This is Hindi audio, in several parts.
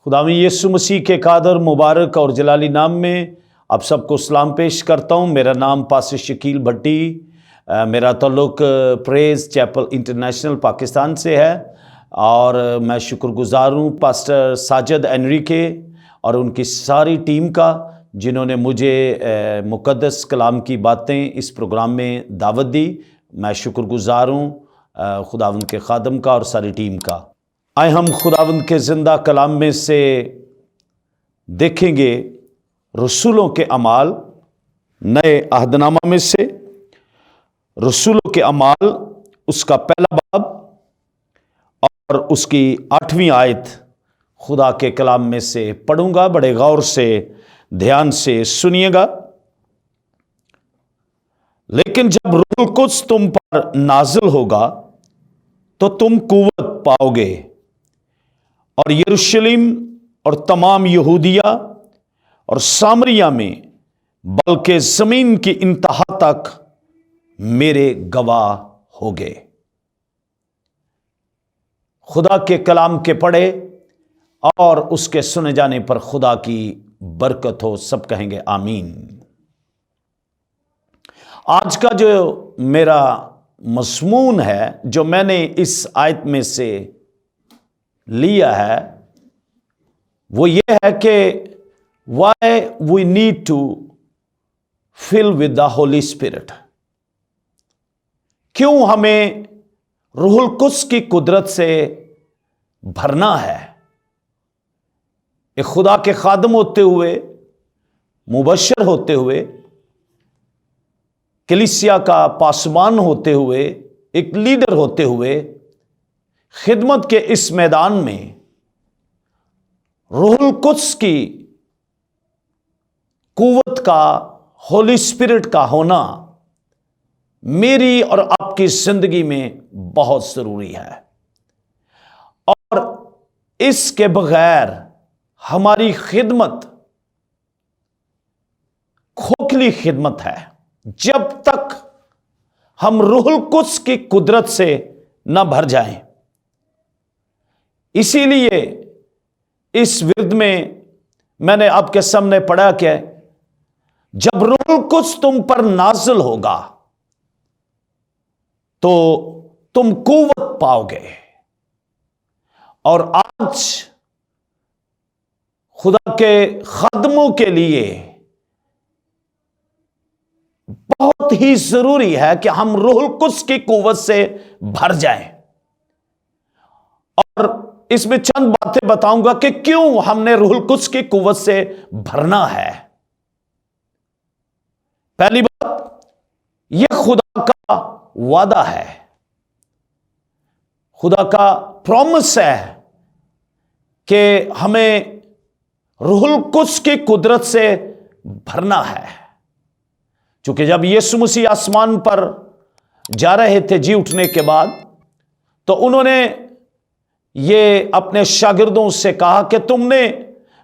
खुदावंद यीशु मसीह के कादर मुबारक और जलाली नाम में आप सबको सलाम पेश करता हूँ। मेरा नाम पास्टर शकील भट्टी, मेरा ताल्लुक प्रेज चैपल इंटरनेशनल पाकिस्तान से है और मैं शुक्रगुजार हूँ पास्टर साजिद एनरिके और उनकी सारी टीम का, जिन्होंने मुझे मुक़द्दस कलाम की बातें इस प्रोग्राम में दावत दी। मैं शुक्रगुजार हूँ खुदावंद के खादम का और सारी टीम का। आए हम खुदावंद के ज़िंदा कलाम में से देखेंगे रसूलों के अमाल, नए अहदनामा में से रसूलों के अमाल उसका पहला बाब और उसकी 8वीं आयत खुदा के कलाम में से पढ़ूंगा। बड़े गौर से ध्यान से सुनिएगा। लेकिन जब रूह कुद्स तुम पर नाजिल होगा तो तुम कुव्वत पाओगे और यरूशलेम और तमाम यहूदिया और सामरिया में बल्कि ज़मीन की इंतहा तक मेरे गवाह होगे। खुदा के कलाम के पढ़े और उसके सुने जाने पर खुदा की बरकत हो। सब कहेंगे आमीन। आज का जो मेरा मज़मून है, जो मैंने इस आयत में से लिया है, वो ये है कि why we need to fill with the Holy Spirit. क्यों हमें रूहुल कुद्स की कुदरत से भरना है। एक खुदा के खादम होते हुए, मुबशर होते हुए, कलीसिया का पासबान होते हुए, एक लीडर होते हुए, खिदमत के इस मैदान में रूहुल कुद्स की कुव्वत का, होली स्पिरिट का होना मेरी और आपकी जिंदगी में बहुत जरूरी है। और इसके बगैर हमारी खिदमत खोखली खिदमत है, जब तक हम रूहुल कुद्स की कुदरत से न भर जाएं। इसीलिए इस विरद में मैंने आपके सामने पढ़ा कि जब रूहुल कुद्स तुम पर नाजिल होगा तो तुम कुव्वत पाओगे। और आज खुदा के खादमों के लिए बहुत ही जरूरी है कि हम रूहुल कुद्स की कुव्वत से भर जाएं। और इसमें चंद बातें बताऊंगा कि क्यों हमने रूहुल कुद्स की कुव्वत से भरना है। पहली बात, यह खुदा का वादा है, खुदा का प्रॉमिस है कि हमें रूहुल कुद्स की कुदरत से भरना है। क्योंकि जब यीशु मसीह आसमान पर जा रहे थे जी उठने के बाद, तो उन्होंने ये अपने शागिर्दों से कहा कि तुमने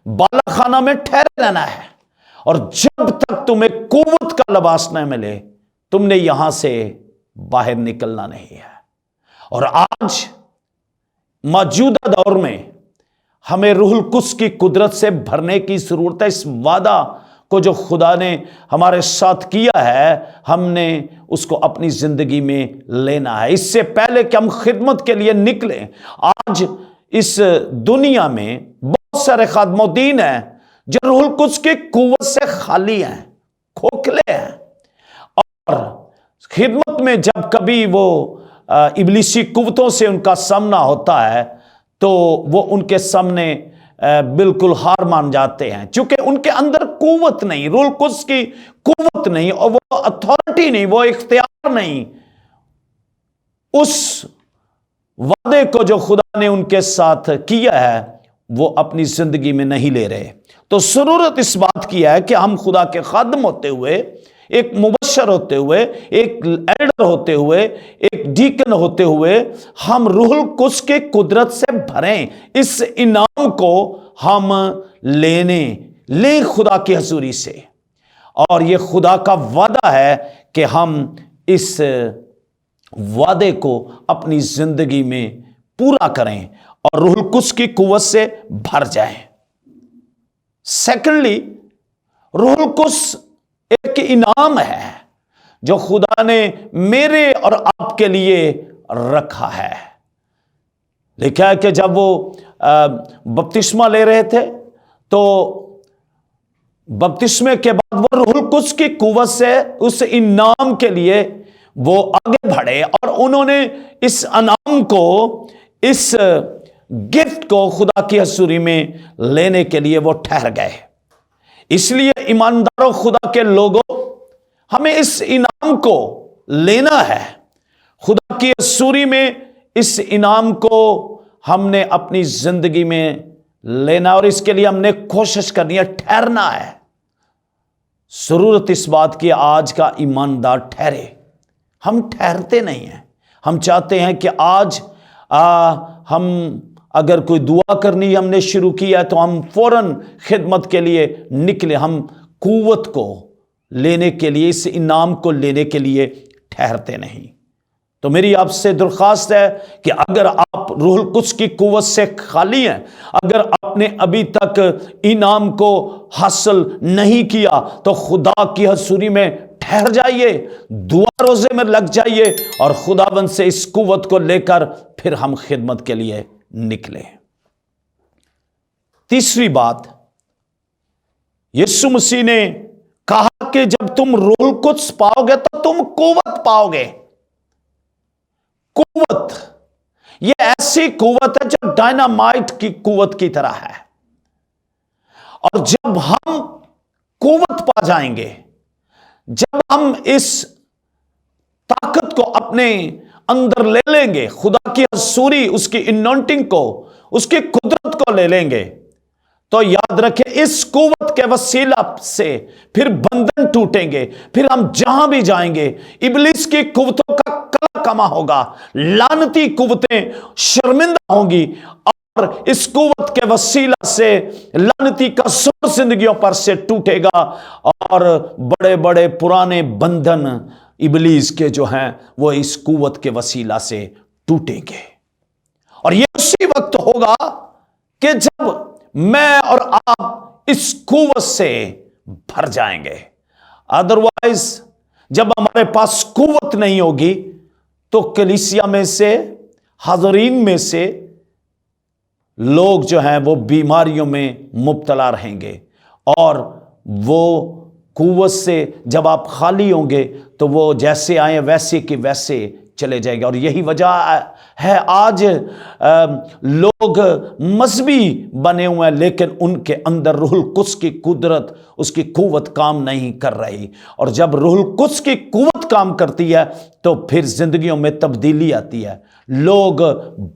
बालाखाना में ठहरे रहना है और जब तक तुम्हें कुव्वत का लिबास न मिले तुमने यहां से बाहर निकलना नहीं है। और आज मौजूदा दौर में हमें रूहुल कुद्स की कुदरत से भरने की जरूरत है। इस वादा को जो खुदा ने हमारे साथ किया है, हमने उसको अपनी जिंदगी में लेना है। इससे पहले कि हम खिदमत के लिए निकलें, आज इस दुनिया में बहुत सारे खादमोदीन हैं जो रूहुल कुद्स की कुव्वत से खाली हैं, खोखले हैं। और खिदमत में जब कभी वो इब्लीसी कुव्वतों से उनका सामना होता है तो वो उनके सामने बिल्कुल हार मान जाते हैं, क्योंकि उनके अंदर कुव्वत नहीं, रूहुल कुद्स की कुव्वत नहीं, और वो अथॉरिटी नहीं, वो इख्तियार नहीं। उस वादे को जो खुदा ने उनके साथ किया है वो अपनी जिंदगी में नहीं ले रहे। तो जरूरत इस बात की है कि हम खुदा के खादम होते हुए, एक मुबशर होते हुए, एक एल्डर होते हुए, एक डीकन होते हुए, हम रूहुल कुद्स के कुदरत से भरें। इस इनाम को हम ले खुदा की हजूरी से। और ये खुदा का वादा है कि हम इस वादे को अपनी जिंदगी में पूरा करें और रूहुल कुद्स की कुव्वत से भर जाएं। सेकंडली, रूहुल कुद्स एक इनाम है जो खुदा ने मेरे और आपके लिए रखा है। लिखा है कि जब वो बपतिस्मा ले रहे थे तो बपतिस्मे के बाद वो रूहुल कुद्स की कुव्वत से उस इनाम के लिए वो आगे बढ़े और उन्होंने इस इनाम को, इस गिफ्ट को खुदा की हजूरी में लेने के लिए वो ठहर गए। इसलिए ईमानदारों, खुदा के लोगों, हमें इस इनाम को लेना है। खुदा की हजूरी में इस इनाम को हमने अपनी जिंदगी में लेना और इसके लिए हमने कोशिश करनी है, ठहरना है। जरूरत इस बात की आज का ईमानदार ठहरे। हम ठहरते नहीं हैं। हम चाहते हैं कि आज हम अगर कोई दुआ करनी हमने शुरू किया तो हम फौरन खिदमत के लिए निकले। हम कुव्वत को लेने के लिए, इस इनाम को लेने के लिए ठहरते नहीं। तो मेरी आपसे दरख्वास्त है कि अगर आप रूहुल कुद्स की कुव्वत से खाली हैं, अगर आपने अभी तक इनाम को हासिल नहीं किया, तो खुदा की हजूरी में ठहर जाइए, दुआ रोजे में लग जाइए और खुदाबंद से इस कुव्वत को लेकर फिर हम खिदमत के लिए निकले। तीसरी बात, यीशु मसीह ने कहा कि जब तुम रूहुल कुद्स पाओगे तो तुम कुव्वत पाओगे। कुव्वत, यह ऐसी कुव्वत है जो डायनामाइट की कुव्वत की तरह है। और जब हम कुव्वत पा जाएंगे, जब हम इस ताकत को अपने अंदर ले लेंगे, खुदा की हजूरी, उसकी अनॉइंटिंग को, उसकी कुदरत को ले लेंगे, तो याद रखें इस कुव्वत के वसीला से फिर बंधन टूटेंगे। फिर हम जहां भी जाएंगे इब्लीस की कुव्वतों का कला कमा होगा, लानती कुव्वतें शर्मिंदा होंगी और इस कुव्वत के वसीला से लानती का जोर जिंदगियों पर से टूटेगा और बड़े बड़े पुराने बंधन इब्लीस के जो हैं वो इस कुव्वत के वसीला से टूटेंगे। और ये उसी वक्त होगा कि जब मैं और आप इस कुव्वत से भर जाएंगे। अदरवाइज जब हमारे पास कुव्वत नहीं होगी तो कलीसिया में से, हाज़रीन में से लोग जो हैं वो बीमारियों में मुब्तला रहेंगे और वो कुव्वत से जब आप खाली होंगे तो वो जैसे आए वैसे के वैसे चले जाएंगे। और यही वजह है आज लोग मजहबी बने हुए हैं लेकिन उनके अंदर रूहुल कुद्स की कुदरत, उसकी कुव्वत काम नहीं कर रही। और जब रूहुल कुद्स की कुव्वत काम करती है तो फिर जिंदगियों में तब्दीली आती है, लोग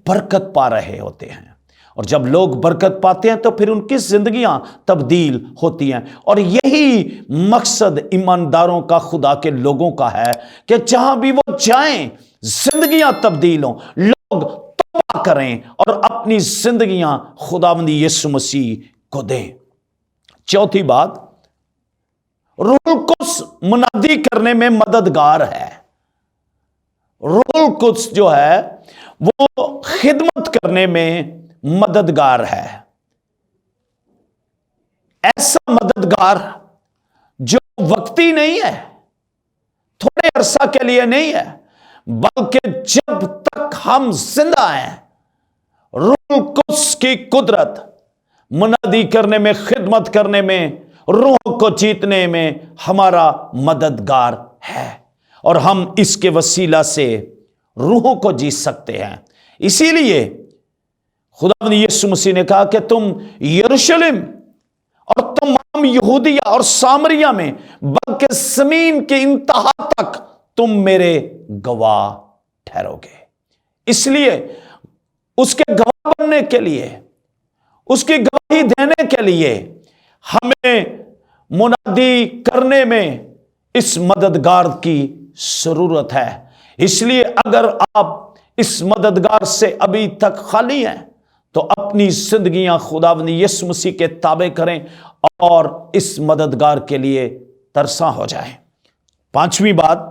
बरकत पा रहे होते हैं। और जब लोग बरकत पाते हैं तो फिर उनकी जिंदगियां तब्दील होती हैं। और यही मकसद ईमानदारों का, खुदा के लोगों का है कि जहां भी वो जाएं जिंदगियां तब्दील हों, लोग तौबा करें और अपनी जिंदगियां खुदावंद यीशु मसीह को दें। चौथी बात, रूहुल कुद्स मुनादी करने में मददगार है। रूहुल कुद्स जो है वो खिदमत करने में मददगार है। ऐसा मददगार जो वक्ती नहीं है, थोड़े अरसा के लिए नहीं है, बल्कि जब तक हम जिंदा हैं रूहुल कुद्स की कुदरत मुनादी करने में, खिदमत करने में, रूह को जीतने में हमारा मददगार है और हम इसके वसीला से रूहों को जीत सकते हैं। इसीलिए खुदावंद यीशु मसीह ने कहा कि तुम यरूशलेम और तमाम यहूदिया और सामरिया में, बल्कि जमीन के इंतहा तक तुम मेरे गवाह ठहरोगे। इसलिए उसके गवाह बनने के लिए, उसकी गवाही देने के लिए हमें मुनादी करने में इस मददगार की जरूरत है। इसलिए अगर आप इस मददगार से अभी तक खाली हैं तो अपनी जिंदगियां खुदावंद यीशु मसीह के ताबे करें और इस मददगार के लिए तरसा हो जाए। पांचवी बात,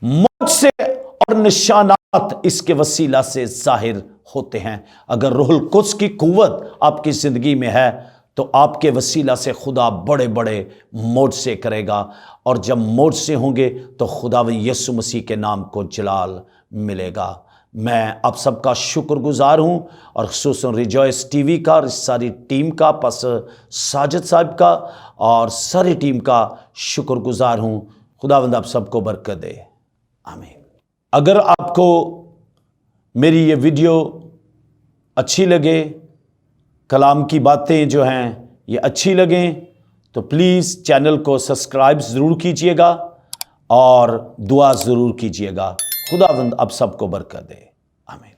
मौत से और निशानात इसके वसीला से जाहिर होते हैं। अगर रूहुल कुद्स की कुव्वत आपकी जिंदगी में है तो आपके वसीला से खुदा बड़े बड़े मोजज़े करेगा, और जब मोजज़े होंगे तो खुदा व यीशु मसीह के नाम को जलाल मिलेगा। मैं आप सबका शुक्रगुजार हूं, और खुसूसन रिजॉइस टीवी का और सारी टीम का, पास्टर साजिद साहब का और सारी टीम का शुक्रगुजार हूं। खुदावंद आप सबको बरकत दे, आमीन। अगर आपको मेरी ये वीडियो अच्छी लगे, कलाम की बातें जो हैं ये अच्छी लगें, तो प्लीज़ चैनल को सब्सक्राइब ज़रूर कीजिएगा और दुआ ज़रूर कीजिएगा। खुदावंद आप सबको बरकत दे, आमीन।